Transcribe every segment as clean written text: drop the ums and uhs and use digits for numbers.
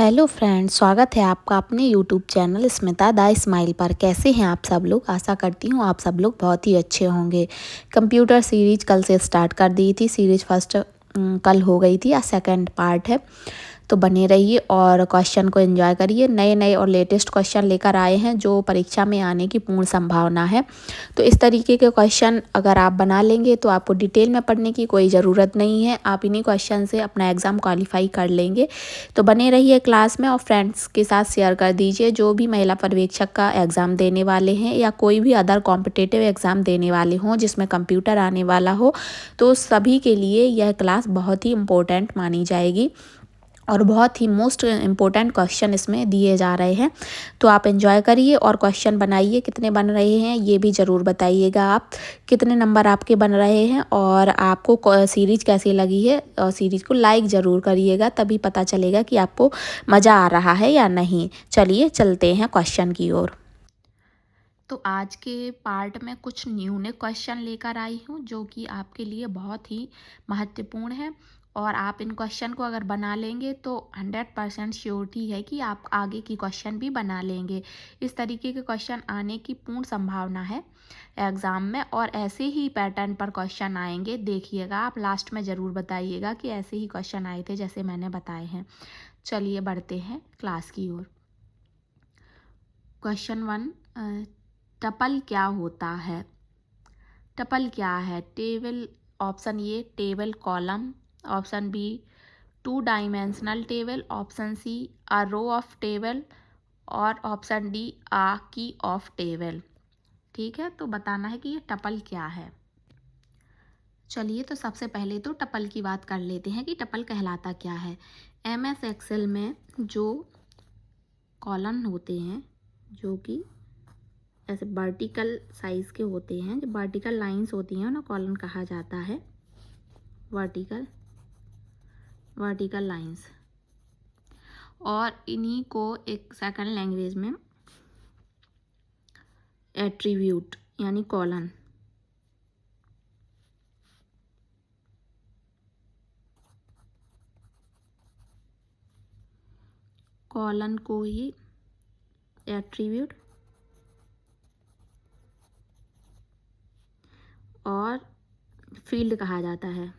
Hello friends, स्वागत है आपका अपने YouTube channel Smita the smile पर। कैसे हैं आप सब लोग? आशा करती हूँ आप सब लोग बहुत ही अच्छे होंगे। कंप्यूटर सीरीज कल से स्टार्ट कर दी थी। सीरीज फर्स्ट कल हो गई थी, या सेकंड पार्ट है, तो बने रहिए और क्वेश्चन को एंजॉय करिए। नए नए और लेटेस्ट क्वेश्चन लेकर आए हैं जो परीक्षा में आने की पूर्ण संभावना है। तो इस तरीके के क्वेश्चन अगर आप बना लेंगे तो आपको डिटेल में पढ़ने की कोई ज़रूरत नहीं है। आप इन्हीं क्वेश्चन से अपना एग्ज़ाम क्वालिफाई कर लेंगे। तो बने रहिए क्लास में और फ्रेंड्स के साथ शेयर कर दीजिए। जो भी महिला पर्यवेक्षक का एग्ज़ाम देने वाले हैं या कोई भी अदर कॉम्पिटिटिव एग्ज़ाम देने वाले हों जिसमें कंप्यूटर आने वाला हो, तो सभी के लिए यह क्लास बहुत ही इम्पोर्टेंट मानी जाएगी और बहुत ही मोस्ट इम्पोर्टेंट क्वेश्चन इसमें दिए जा रहे हैं। तो आप एंजॉय करिए और क्वेश्चन बनाइए। कितने बन रहे हैं ये भी ज़रूर बताइएगा। आप कितने नंबर आपके बन रहे हैं और आपको सीरीज़ कैसी लगी है, और सीरीज़ को लाइक ज़रूर करिएगा, तभी पता चलेगा कि आपको मज़ा आ रहा है या नहीं। चलिए चलते हैं क्वेश्चन की ओर। तो आज के पार्ट में कुछ यूनिक क्वेश्चन लेकर आई हूँ जो कि आपके लिए बहुत ही महत्वपूर्ण है, और आप इन क्वेश्चन को अगर बना लेंगे तो 100% श्योरिटी है कि आप आगे की क्वेश्चन भी बना लेंगे। इस तरीके के क्वेश्चन आने की पूर्ण संभावना है एग्ज़ाम में, और ऐसे ही पैटर्न पर क्वेश्चन आएंगे। देखिएगा, आप लास्ट में ज़रूर बताइएगा कि ऐसे ही क्वेश्चन आए थे जैसे मैंने बताए हैं। चलिए बढ़ते हैं क्लास की ओर। क्वेश्चन 1, टपल क्या होता है? टपल क्या है? Table, option A table column, option B 2 dimensional table, option C a row of table, और option D a key of table. ठीक है, तो बताना है कि ये टपल क्या है। चलिए, तो सबसे पहले तो टपल की बात कर लेते हैं कि टपल कहलाता क्या है। MS एक्सेल में जो कॉलम होते हैं, जो कि ऐसे वर्टिकल साइज के होते हैं, जो वर्टिकल लाइंस होती हैं ना, कॉलम कहा जाता है। वर्टिकल लाइंस, और इन्हीं को एक सेकंड लैंग्वेज में एट्रीब्यूट यानी कॉलन, कॉलन को ही एट्रीब्यूट और फील्ड कहा जाता है।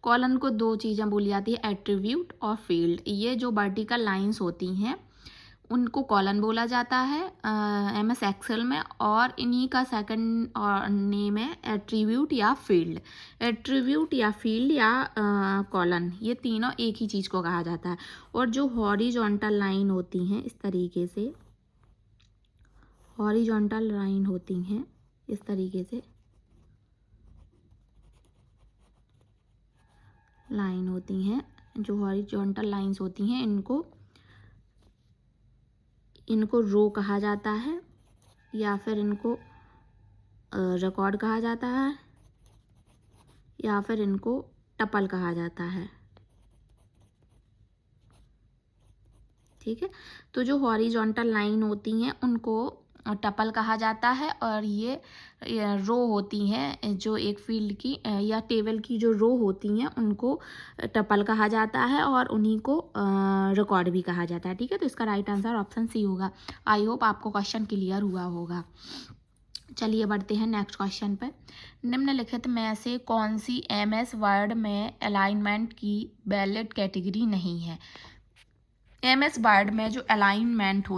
कॉलन को दो चीज़ें बोली जाती है, एट्रीब्यूट और फील्ड। ये जो वर्टिकल लाइंस होती हैं उनको कॉलन बोला जाता है MS एक्सेल में, और इन्हीं का सेकंड नेम है एट्रीब्यूट या फील्ड। एट्रीब्यूट या फील्ड या कॉलन, ये तीनों एक ही चीज़ को कहा जाता है। और जो हॉरिजॉन्टल लाइन होती हैं, इस तरीके से हॉरिजॉन्टल लाइन होती हैं, इस तरीके से लाइन होती हैं, जो हॉरिजॉन्टल लाइंस होती हैं, इनको रो कहा जाता है, या फिर इनको रिकॉर्ड कहा जाता है, या फिर इनको टपल कहा जाता है। ठीक है, तो जो हॉरिजॉन्टल लाइन होती हैं उनको टपल कहा जाता है, और ये रो होती हैं, जो एक फील्ड की या टेबल की जो रो होती हैं उनको टपल कहा जाता है, और उन्हीं को रिकॉर्ड भी कहा जाता है। ठीक है, तो इसका राइट आंसर ऑप्शन सी होगा। आई होप आपको क्वेश्चन क्लियर हुआ होगा। चलिए बढ़ते हैं नेक्स्ट क्वेश्चन पर। निम्नलिखित में से कौन सी MS वर्ड में अलाइनमेंट की वैलिड कैटेगरी नहीं है? MS वर्ड में जो अलाइनमेंट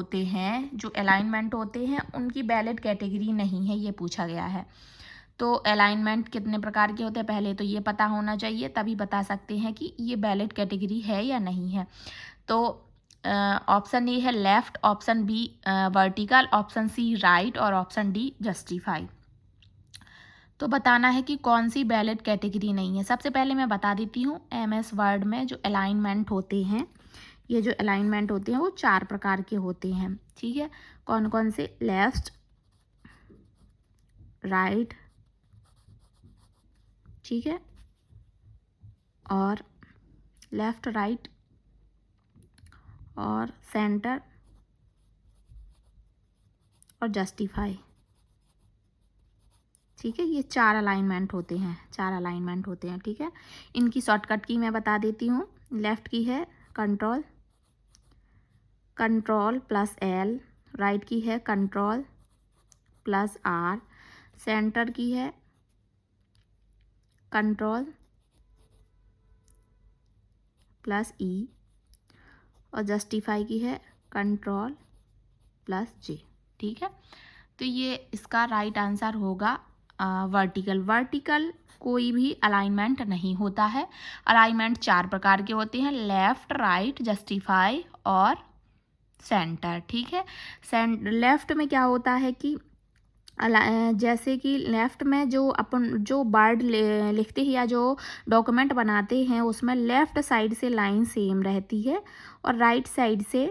होते हैं उनकी वैलिड कैटेगरी नहीं है, ये पूछा गया है। तो अलाइनमेंट कितने प्रकार के होते हैं पहले तो ये पता होना चाहिए, तभी बता सकते हैं कि ये वैलिड कैटेगरी है या नहीं है। तो ऑप्शन ए है left, option B vertical, option C right, और ऑप्शन डी जस्टिफाई। तो बताना है कि कौन सी वैलिड कैटेगरी नहीं है। सबसे पहले मैं बता देती हूँ, MS वर्ड में जो अलाइनमेंट होते हैं, ये जो अलाइनमेंट होते हैं वो 4 प्रकार के होते हैं। ठीक है, कौन कौन से? लेफ्ट, राइट, ठीक है, और लेफ्ट, राइट, और सेंटर, और जस्टिफाई। ठीक है, ये 4 अलाइनमेंट होते हैं। ठीक है, इनकी शॉर्टकट की मैं बता देती हूँ। लेफ़्ट की है control, control plus L, right की है कंट्रोल प्लस आर, सेंटर की है कंट्रोल प्लस ई और जस्टिफाई की है कंट्रोल प्लस जे। ठीक है, तो ये इसका राइट आंसर होगा वर्टिकल। वर्टिकल कोई भी अलाइनमेंट नहीं होता है। अलाइनमेंट 4 प्रकार के होते हैं, लेफ़्ट, राइट, जस्टिफाई और सेंटर। ठीक है, लेफ़्ट में क्या होता है कि जैसे कि लेफ़्ट में जो अपन जो वर्ड लिखते हैं या जो डॉक्यूमेंट बनाते हैं उसमें लेफ़्ट साइड से लाइन सेम रहती है और राइट साइड से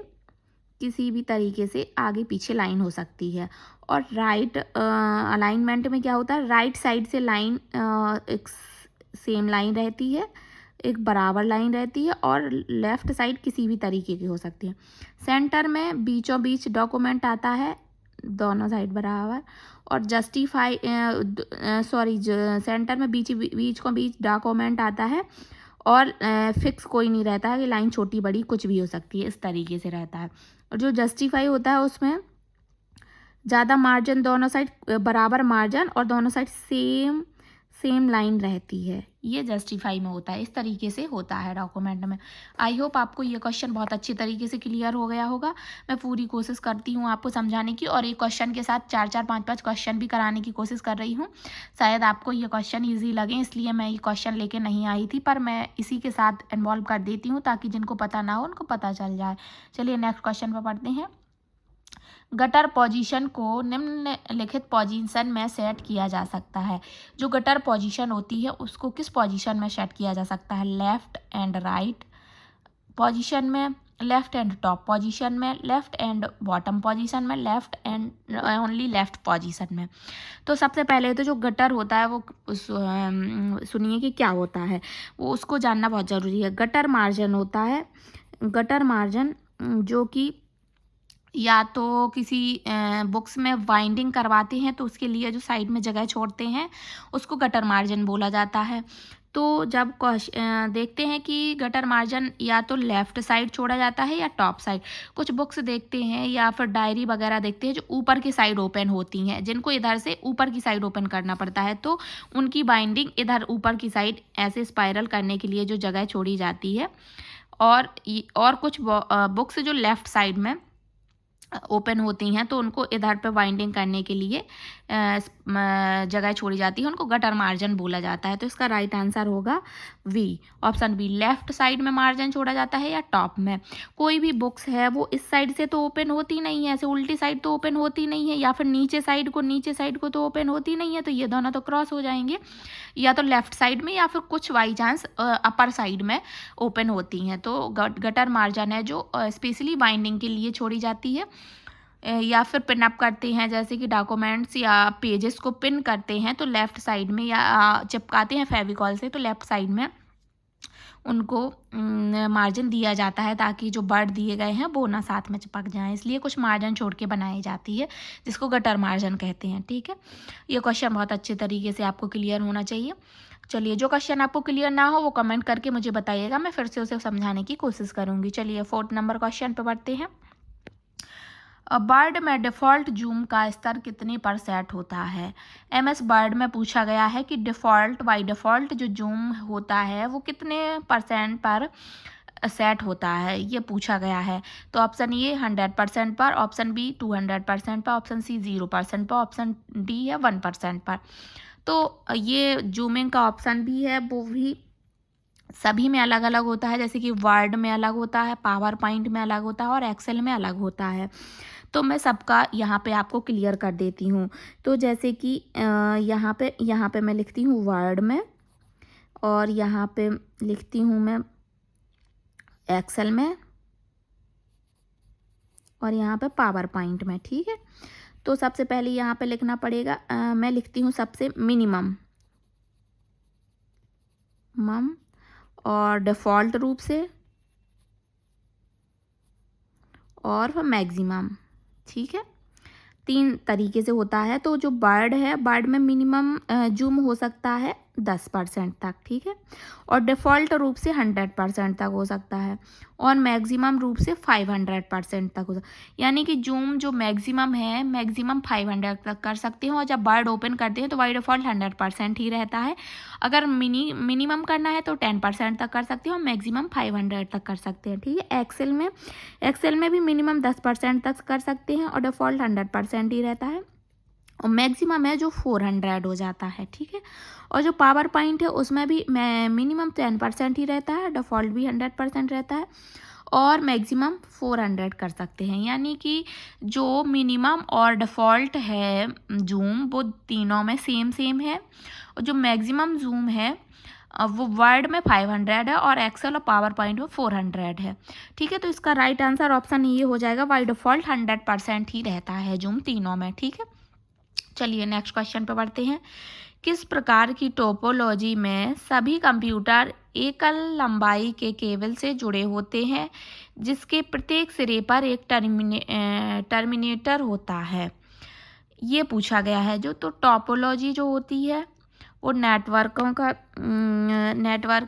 किसी भी तरीके से आगे पीछे लाइन हो सकती है। और राइट अलाइनमेंट में क्या होता है, राइट साइड से लाइन एक सेम लाइन रहती है, एक बराबर लाइन रहती है और लेफ़्ट साइड किसी भी तरीके की हो सकती है। सेंटर में बीचों बीच डॉक्यूमेंट आता है, दोनों साइड बराबर। और जस्टिफाई सेंटर में बीच को बीच डॉक्यूमेंट आता है और फिक्स कोई नहीं रहता है कि लाइन छोटी बड़ी कुछ भी हो सकती है, इस तरीके से रहता है। और जो जस्टिफाई होता है उसमें ज़्यादा मार्जिन, दोनों साइड बराबर मार्जिन और दोनों साइड सेम लाइन रहती है, ये जस्टिफाई में होता है। इस तरीके से होता है डॉक्यूमेंट में। आई होप आपको ये क्वेश्चन बहुत अच्छी तरीके से क्लियर हो गया होगा। मैं पूरी कोशिश करती हूँ आपको समझाने की और एक क्वेश्चन के साथ 4-4, 5-5 क्वेश्चन भी कराने की कोशिश कर रही हूँ। शायद आपको ये क्वेश्चन ईजी लगे इसलिए मैं ये क्वेश्चन लेके नहीं आई थी, पर मैं इसी के साथ इन्वॉल्व कर देती हूँ ताकि जिनको पता ना हो उनको पता चल जाए। चलिए नेक्स्ट क्वेश्चन पर पढ़ते हैं। गटर पोजीशन को निम्नलिखित पोजीशन में सेट किया जा सकता है। जो गटर पोजीशन होती है उसको किस पोजीशन में सेट किया जा सकता है, लेफ़्ट एंड राइट पोजीशन में, लेफ़्ट एंड टॉप पोजीशन में, लेफ़्ट एंड बॉटम पोजीशन में, left and only left position में। तो सबसे पहले तो जो गटर होता है वो सुनिए कि क्या होता है, वो उसको जानना बहुत ज़रूरी है। गटर मार्जिन होता है, गटर मार्जिन जो कि या तो किसी बुक्स में बाइंडिंग करवाते हैं तो उसके लिए जो साइड में जगह छोड़ते हैं उसको गटर मार्जिन बोला जाता है। तो जब देखते हैं कि गटर मार्जिन या तो लेफ़्ट साइड छोड़ा जाता है या टॉप साइड। कुछ बुक्स देखते हैं या फिर डायरी वगैरह देखते हैं जो ऊपर की साइड ओपन होती हैं, जिनको इधर से ऊपर की साइड ओपन करना पड़ता है, तो उनकी बाइंडिंग इधर ऊपर की साइड ऐसे स्पाइरल करने के लिए जो जगह छोड़ी जाती है। और कुछ बुक्स जो लेफ़्ट साइड में ओपन होती हैं तो उनको इधर पे बाइंडिंग करने के लिए जगह छोड़ी जाती है, उनको गटर मार्जिन बोला जाता है। तो इसका राइट आंसर होगा B, option B. Left side में मार्जिन छोड़ा जाता है या टॉप में। कोई भी बुक्स है वो इस साइड से तो ओपन होती नहीं है, ऐसे उल्टी साइड तो ओपन होती नहीं है, या फिर नीचे साइड को तो ओपन होती नहीं है, तो ये दोनों तो क्रॉस हो जाएंगे। या तो लेफ़्ट साइड में या फिर कुछ बाई चांस अपर साइड में ओपन होती हैं, तो गटर मार्जिन है जो स्पेशली बाइंडिंग के लिए छोड़ी जाती है। या फिर पिन अप करते हैं, जैसे कि डॉक्यूमेंट्स या पेजेस को पिन करते हैं तो लेफ़्ट साइड में, या चिपकाते हैं फेविकॉल से तो लेफ़्ट साइड में उनको मार्जिन दिया जाता है ताकि जो वर्ड दिए गए हैं वो ना साथ में चिपक जाएं, इसलिए कुछ मार्जिन छोड़ के बनाई जाती है जिसको गटर मार्जिन कहते हैं। ठीक है, ये क्वेश्चन बहुत अच्छे तरीके से आपको क्लियर होना चाहिए। चलिए, जो क्वेश्चन आपको क्लियर ना हो वो कमेंट करके मुझे बताइएगा, मैं फिर से उसे समझाने की कोशिश करूँगी। चलिए 4th नंबर क्वेश्चन पर बढ़ते हैं। वर्ड में डिफ़ॉल्ट जूम का स्तर कितने पर सेट होता है। MS वर्ड में पूछा गया है कि बाई डिफ़ॉल्ट जो जूम होता है वो कितने % पर सेट होता है, ये पूछा गया है। तो ऑप्शन ए 100% पर, ऑप्शन बी 200% पर, ऑप्शन सी 0% पर, ऑप्शन डी है 1% पर। तो ये जूमिंग का ऑप्शन भी है वो भी सभी में अलग अलग होता है, जैसे कि वर्ड में अलग होता है, पावर पॉइंट में अलग होता है और एक्सेल में अलग होता है। तो मैं सबका यहाँ पे आपको क्लियर कर देती हूँ। तो जैसे कि यहाँ पे मैं लिखती हूँ वर्ड में, और यहाँ पे लिखती हूँ मैं एक्सेल में, और यहाँ पे पावर पॉइंट में। ठीक है, तो सबसे पहले यहाँ पे लिखना पड़ेगा, मैं लिखती हूँ सबसे मिनिमम और डिफ़ॉल्ट रूप से और मैक्सिमम। ठीक है, 3 तरीके से होता है। तो जो वर्ड है, वर्ड में मिनिमम जूम हो सकता है 10% तक, ठीक है। और डिफ़ॉल्ट रूप से 100% तक हो सकता है और मैक्सिमम रूप से 500% तक हो सकता है। यानी कि जूम जो मैक्सिमम है, मैक्सिमम 500 तक कर सकते हो और जब वर्ड ओपन करते हैं तो बाय डिफ़ॉल्ट 100% ही रहता है। अगर मिनिमम करना है तो 10% तक कर सकते हो और मैक्सिमम 500 तक कर सकते हैं, ठीक है। एक्सेल में भी मिनिमम 10% तक कर सकते हैं और डिफ़ॉल्ट 100% ही रहता है और मैक्सिमम है जो 400 हो जाता है, ठीक है। और जो पावर पॉइंट है उसमें भी मिनिमम 10% ही रहता है, डिफ़ॉल्ट भी 100% रहता है और मैक्सिमम 400 कर सकते हैं। यानी कि जो मिनिमम और डिफ़ॉल्ट है जूम वो तीनों में सेम है और जो मैक्सिमम जूम है वो वर्ड में 500 है और एक्सेल और पावर पॉइंट में 400 है, ठीक है। तो इसका राइट आंसर ऑप्शन ये हो जाएगा, बाय डिफ़ॉल्ट 100% ही रहता है जूम तीनों में, ठीक है। चलिए नेक्स्ट क्वेश्चन पे बढ़ते हैं। किस प्रकार की टोपोलॉजी में सभी कंप्यूटर एकल लंबाई के केबल से जुड़े होते हैं जिसके प्रत्येक सिरे पर एक टर्मिनेटर होता है, ये पूछा गया है। जो तो टोपोलॉजी जो होती है वो नेटवर्क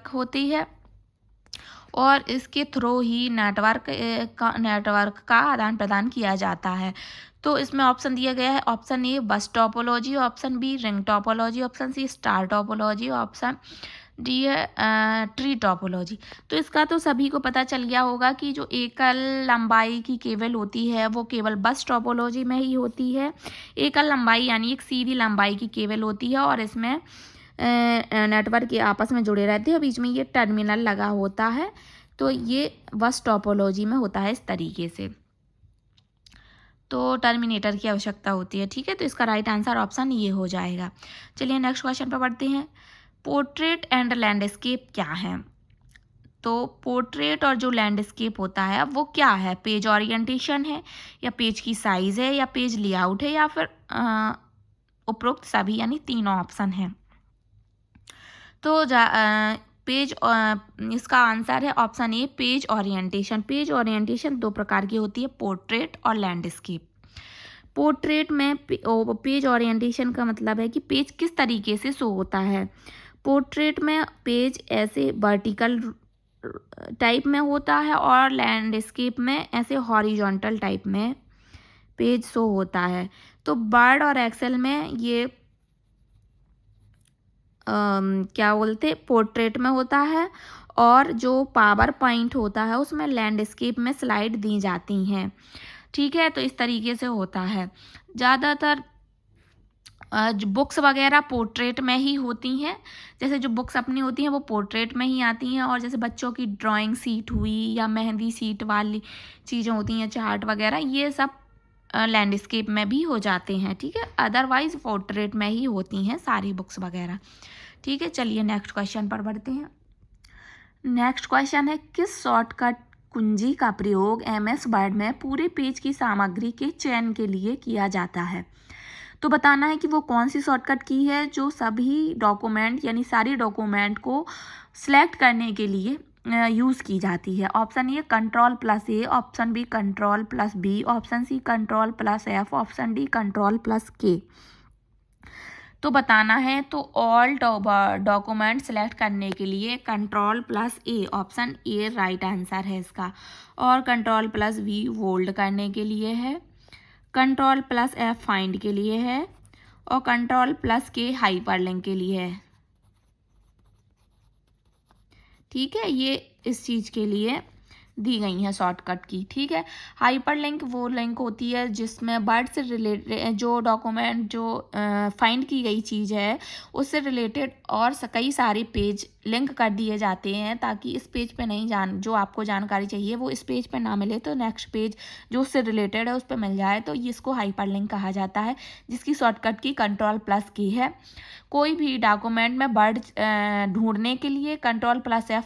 होती है और इसके थ्रू ही नेटवर्क का आदान प्रदान किया जाता है। तो इसमें ऑप्शन दिया गया है, option A bus topology, option B ring topology, option C star topology, option D है ट्री टोपोलॉजी। तो इसका तो सभी को पता चल गया होगा कि जो एकल लंबाई की केबल होती है वो केवल बस टोपोलॉजी में ही होती है। एकल लंबाई यानी एक सीधी लंबाई की केबल होती है और इसमें नेटवर्क के आपस में जुड़े रहते हैं, बीच में ये टर्मिनल लगा होता है। तो ये बस टोपोलॉजी में होता है इस तरीके से, तो टर्मिनेटर की आवश्यकता होती है, ठीक है। तो इसका राइट आंसर ऑप्शन ये हो जाएगा। चलिए नेक्स्ट क्वेश्चन पर बढ़ते हैं। पोर्ट्रेट एंड लैंडस्केप क्या है? तो पोर्ट्रेट और जो लैंडस्केप होता है वो क्या है? पेज ओरिएंटेशन है या पेज की साइज़ है या पेज लेआउट है या फिर उपरोक्त सभी, यानी तीनों ऑप्शन हैं। तो इसका आंसर है ऑप्शन ए पेज ओरिएंटेशन। पेज ओरिएंटेशन दो प्रकार की होती है, पोर्ट्रेट और लैंडस्केप। पोर्ट्रेट में पेज ओरिएंटेशन का मतलब है कि पेज किस तरीके से शो होता है। पोर्ट्रेट में पेज ऐसे वर्टिकल टाइप में होता है और लैंडस्केप में ऐसे हॉरिजॉन्टल टाइप में पेज शो होता है। तो वर्ड और एक्सेल में ये क्या बोलते पोर्ट्रेट में होता है और जो पावर पॉइंट होता है उसमें लैंडस्केप में स्लाइड दी जाती हैं, ठीक है। तो इस तरीके से होता है। ज़्यादातर जो बुक्स वगैरह पोर्ट्रेट में ही होती हैं, जैसे जो बुक्स अपनी होती हैं वो पोर्ट्रेट में ही आती हैं और जैसे बच्चों की ड्राइंग सीट हुई या मेहंदी सीट वाली चीज़ें होती हैं, चार्ट वगैरह, ये सब लैंडस्केप में भी हो जाते हैं, ठीक है। अदरवाइज पोर्ट्रेट में ही होती हैं सारी बुक्स वगैरह, ठीक है। चलिए नेक्स्ट क्वेश्चन पर बढ़ते हैं। नेक्स्ट क्वेश्चन है, किस शॉर्टकट कुंजी का प्रयोग MS वर्ड में पूरे पेज की सामग्री के चयन के लिए किया जाता है? तो बताना है कि वो कौन सी शॉर्टकट की है जो सभी डॉक्यूमेंट यानी सारी डॉक्यूमेंट को सिलेक्ट करने के लिए यूज़ की जाती है। Option A Ctrl+A, option B Ctrl+B, option C Ctrl+F, option D Ctrl+K। तो बताना है तो ऑल डॉक्यूमेंट सेलेक्ट करने के लिए Ctrl+A, option A right answer है इसका, और Ctrl+V बोल्ड करने के लिए है, Ctrl+F फाइंड के लिए है और Ctrl+K हाइपरलिंक के लिए है, ठीक है। ये इस चीज़ के लिए दी गई हैं शॉर्टकट की, ठीक है। हाइपरलिंक वो लिंक होती है जिसमें वर्ड से रिलेटेड जो डॉक्यूमेंट जो फाइंड की गई चीज़ है उससे रिलेटेड और कई सारे पेज लिंक कर दिए जाते हैं ताकि इस पेज पे नहीं जो आपको जानकारी चाहिए वो इस पेज पे ना मिले तो नेक्स्ट पेज जो उससे रिलेटेड है उस पर मिल जाए, तो इसको हाइपरलिंक कहा जाता है, जिसकी शॉर्टकट की Ctrl+K है। कोई भी डॉक्यूमेंट में वर्ड ढूंढने के लिए Ctrl+F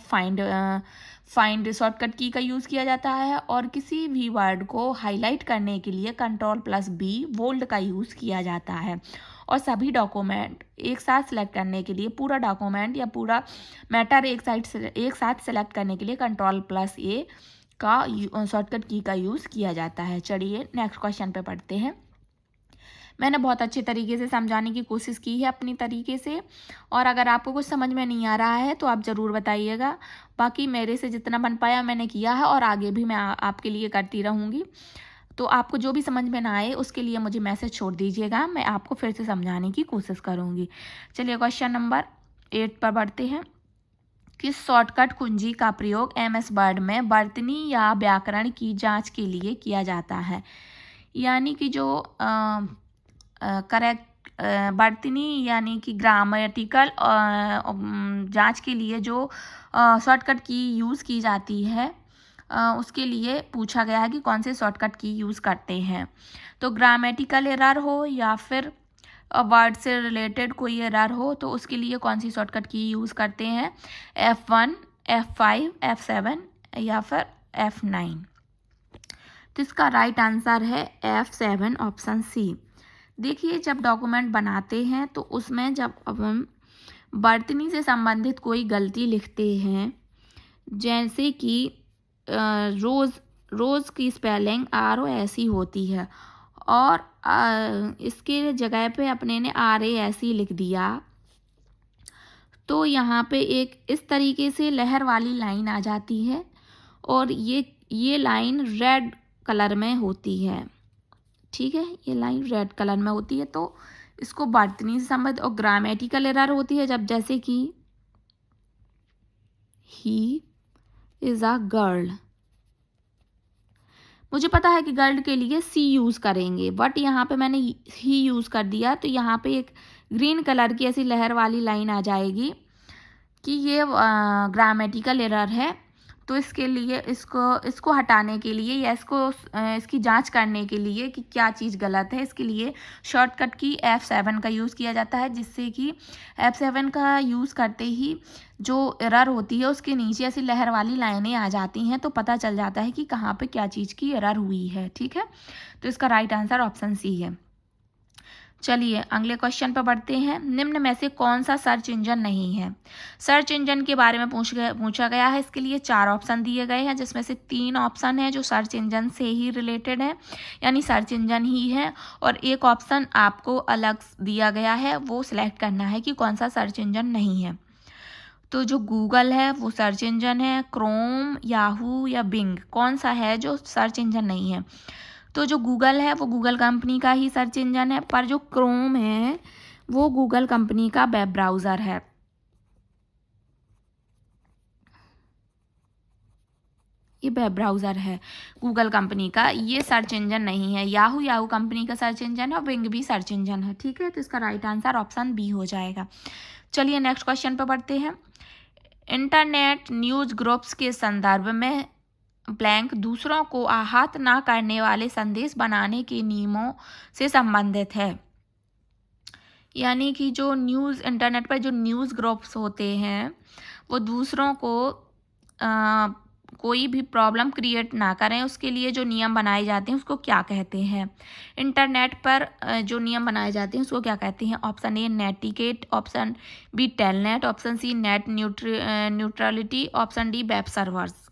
फाइंड शॉर्टकट की का यूज़ किया जाता है और किसी भी वर्ड को हाईलाइट करने के लिए Ctrl+B बोल्ड का यूज़ किया जाता है, और सभी डॉक्यूमेंट एक साथ सेलेक्ट करने के लिए पूरा डॉक्यूमेंट या पूरा मैटर एक साथ सेलेक्ट करने के लिए Ctrl+A का शॉर्टकट की का यूज़ किया जाता है। चलिए नेक्स्ट क्वेश्चन पे पढ़ते हैं। मैंने बहुत अच्छे तरीके से समझाने की कोशिश की है अपनी तरीके से, और अगर आपको कुछ समझ में नहीं आ रहा है तो आप ज़रूर बताइएगा। बाकी मेरे से जितना बन पाया मैंने किया है, और आगे भी मैं आपके लिए करती रहूँगी। तो आपको जो भी समझ में ना आए उसके लिए मुझे मैसेज छोड़ दीजिएगा, मैं आपको फिर से समझाने की कोशिश करूँगी। चलिए क्वेश्चन नंबर 8 पर बढ़ते हैं। किस शॉर्टकट कुंजी का प्रयोग MS वर्ड में वर्तनी या व्याकरण की जांच के लिए किया जाता है? यानी कि जो करेक्ट वर्तनी यानी कि ग्रामेटिकल जांच के लिए जो शॉर्टकट की यूज़ की जाती है, उसके लिए पूछा गया है कि कौन से शॉर्टकट की यूज़ करते हैं। तो ग्रामेटिकल एरर हो या फिर वर्ड से रिलेटेड कोई एरर हो तो उसके लिए कौन सी शॉर्टकट की यूज़ करते हैं? F1, F5, F7 या फिर F9। तो इसका राइट आंसर है F7 ऑप्शन सी। देखिए, जब डॉक्यूमेंट बनाते हैं तो उसमें जब हम वर्तनी से संबंधित कोई गलती लिखते हैं, जैसे कि रोज़ की स्पेलिंग RO ऐसी होती है, और इसके जगह पे अपने ने RA ऐसी लिख दिया, तो यहाँ पे एक इस तरीके से लहर वाली लाइन आ जाती है, और ये लाइन रेड कलर में होती है। ठीक है, ये लाइन रेड कलर में होती है, तो इसको वर्तनी से संबंधित। और ग्रामेटिकल एरर होती है जब, जैसे कि ही इज़ अ गर्ल, मुझे पता है कि गर्ल के लिए सी यूज़ करेंगे, बट यहाँ पे मैंने ही यूज़ कर दिया, तो यहाँ पे एक ग्रीन कलर की ऐसी लहर वाली लाइन आ जाएगी कि ये ग्रामेटिकल एरर है। तो इसके लिए इसको हटाने के लिए या इसकी जांच करने के लिए कि क्या चीज़ गलत है, इसके लिए शॉर्टकट की F7 का यूज़ किया जाता है, जिससे कि F7 का यूज़ करते ही जो एरर होती है उसके नीचे ऐसी लहर वाली लाइनें आ जाती हैं, तो पता चल जाता है कि कहाँ पे क्या चीज़ की एरर हुई है। ठीक है, तो इसका राइट आंसर ऑप्शन सी है। चलिए अगले क्वेश्चन पर बढ़ते हैं। निम्न में से कौन सा सर्च इंजन नहीं है? सर्च इंजन के बारे में पूछा गया है। इसके लिए 4 ऑप्शन दिए गए हैं, जिसमें से 3 ऑप्शन है जो सर्च इंजन से ही रिलेटेड है, यानी सर्च इंजन ही है, और एक ऑप्शन आपको अलग दिया गया है, वो सिलेक्ट करना है कि कौन सा सर्च इंजन नहीं है। तो जो गूगल है वो सर्च इंजन है, क्रोम, याहू या बिंग, कौन सा है जो सर्च इंजन नहीं है? तो जो गूगल है वो गूगल कंपनी का ही सर्च इंजन है, पर जो क्रोम है वो गूगल कंपनी का वेब ब्राउज़र है। ये वेब ब्राउज़र है गूगल कंपनी का, ये सर्च इंजन नहीं है। याहू कंपनी का सर्च इंजन है, और बिंग भी सर्च इंजन है। ठीक है, तो इसका राइट आंसर ऑप्शन बी हो जाएगा। चलिए नेक्स्ट क्वेश्चन पर बढ़ते हैं। इंटरनेट न्यूज़ ग्रुप्स के संदर्भ में ब्लैंक दूसरों को आहत ना करने वाले संदेश बनाने के नियमों से संबंधित है। यानी कि जो न्यूज़ इंटरनेट पर जो न्यूज़ ग्रुप्स होते हैं वो दूसरों को कोई भी प्रॉब्लम क्रिएट ना करें, उसके लिए जो नियम बनाए जाते हैं उसको क्या कहते हैं? इंटरनेट पर जो नियम बनाए जाते हैं उसको क्या कहते हैं? Option A netiquette, option B telnet, option C net neutrality, option D web servers.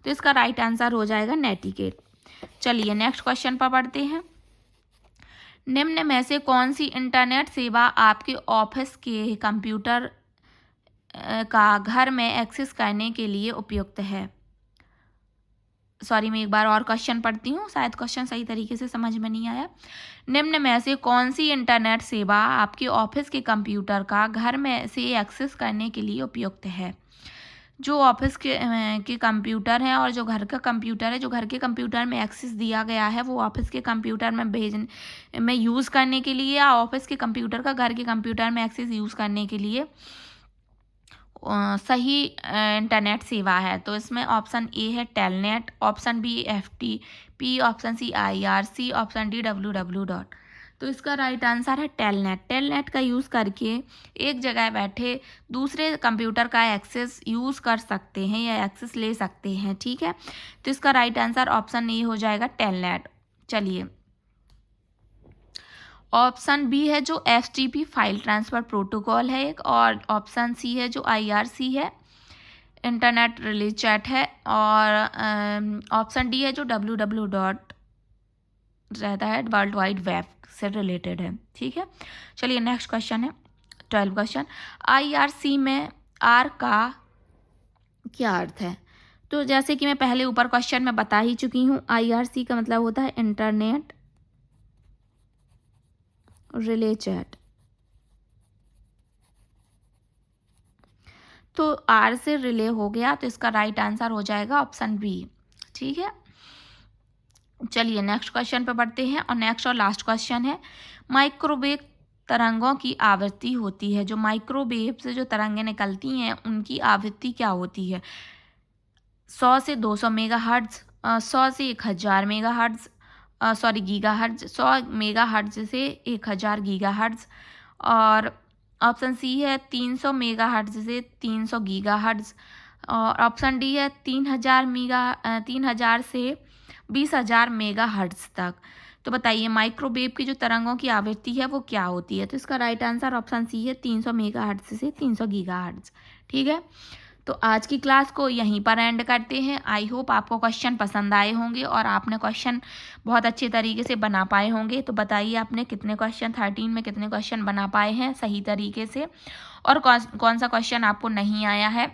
तो इसका राइट आंसर हो जाएगा नेटिकेट। चलिए नेक्स्ट क्वेश्चन पर बढ़ते हैं। निम्न में से कौन सी इंटरनेट सेवा आपके ऑफिस के कंप्यूटर का घर में एक्सेस करने के लिए उपयुक्त है? सॉरी, मैं एक बार और क्वेश्चन पढ़ती हूँ, शायद क्वेश्चन सही तरीके से समझ में नहीं आया। निम्न में से कौन सी इंटरनेट सेवा आपके ऑफिस के कंप्यूटर का घर में से एक्सेस करने के लिए उपयुक्त है? जो ऑफिस के कंप्यूटर हैं और जो घर का कंप्यूटर है, जो घर के कंप्यूटर में एक्सेस दिया गया है वो ऑफिस के कंप्यूटर में यूज़ करने के लिए, या ऑफिस के कंप्यूटर का घर के कंप्यूटर में एक्सेस यूज़ करने के लिए सही इंटरनेट सेवा है। तो इसमें ऑप्शन ए है telnet, option B FTP, option C IRC, option D www. तो इसका राइट आंसर है टेलनेट। टेलनेट का यूज़ करके एक जगह बैठे दूसरे कंप्यूटर का एक्सेस यूज़ कर सकते हैं या एक्सेस ले सकते हैं। ठीक है, तो इसका राइट आंसर ऑप्शन ए हो जाएगा टेलनेट। चलिए ऑप्शन बी है जो FTP फाइल ट्रांसफ़र प्रोटोकॉल है एक, और ऑप्शन सी है जो IRC है, इंटरनेट रिले चैट है, और ऑप्शन डी है जो रहता है, वर्ल्ड वाइड वेब से रिलेटेड है। ठीक है, चलिए नेक्स्ट क्वेश्चन है 12 क्वेश्चन। IRC में आर का क्या अर्थ है? तो जैसे कि मैं पहले ऊपर क्वेश्चन में बता ही चुकी हूँ, IRC का मतलब होता है इंटरनेट रिले चैट। तो आर से रिले हो गया, तो इसका राइट आंसर हो जाएगा ऑप्शन बी। ठीक है, चलिए नेक्स्ट क्वेश्चन पे बढ़ते हैं, और नेक्स्ट और लास्ट क्वेश्चन है, माइक्रोवेव तरंगों की आवृत्ति होती है, जो माइक्रोवेव से जो तरंगें निकलती हैं उनकी आवृत्ति क्या होती है? 100 से 200 मेगाहर्ट्ज, 100 से 1000 मेगाहर्ट्ज, सॉरी गीगाहर्ट्ज, 100 मेगाहर्ट्ज से 1000 गीगाहर्ट्ज, और ऑप्शन सी है 300 मेगाहर्ट्ज से 300 गीगाहर्ट्ज, और ऑप्शन डी है 3000 से 20000 मेगाहर्ट्ज तक। तो बताइए माइक्रोवेव की जो तरंगों की आवृत्ति है वो क्या होती है? तो इसका राइट आंसर ऑप्शन सी है 300 मेगाहर्ट्ज से 300 गीगाहर्ट्ज। ठीक है, तो आज की क्लास को यहीं पर एंड करते हैं। आई होप आपको क्वेश्चन पसंद आए होंगे और आपने क्वेश्चन बहुत अच्छे तरीके से बना पाए होंगे। तो बताइए आपने कितने क्वेश्चन 13 में कितने क्वेश्चन बना पाए हैं सही तरीके से, और कौन सा क्वेश्चन आपको नहीं आया है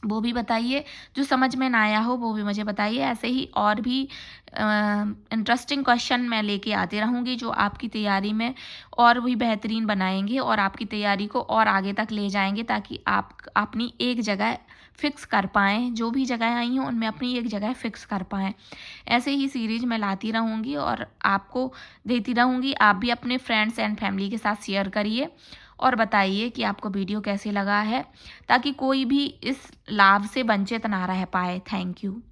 वो भी बताइए। जो समझ में ना आया हो वो भी मुझे बताइए। ऐसे ही और भी इंटरेस्टिंग क्वेश्चन मैं लेके आती रहूँगी जो आपकी तैयारी में और भी बेहतरीन बनाएंगे और आपकी तैयारी को और आगे तक ले जाएंगे, ताकि आप अपनी एक जगह फिक्स कर पाएँ। जो भी जगह आई हों उनमें अपनी एक जगह फिक्स कर पाएँ। ऐसे ही सीरीज मैं लाती रहूँगी और आपको देती रहूँगी। आप भी अपने फ्रेंड्स एंड फैमिली के साथ शेयर करिए और बताइए कि आपको वीडियो कैसे लगा है, ताकि कोई भी इस लाभ से वंचित ना रह पाए। Thank you.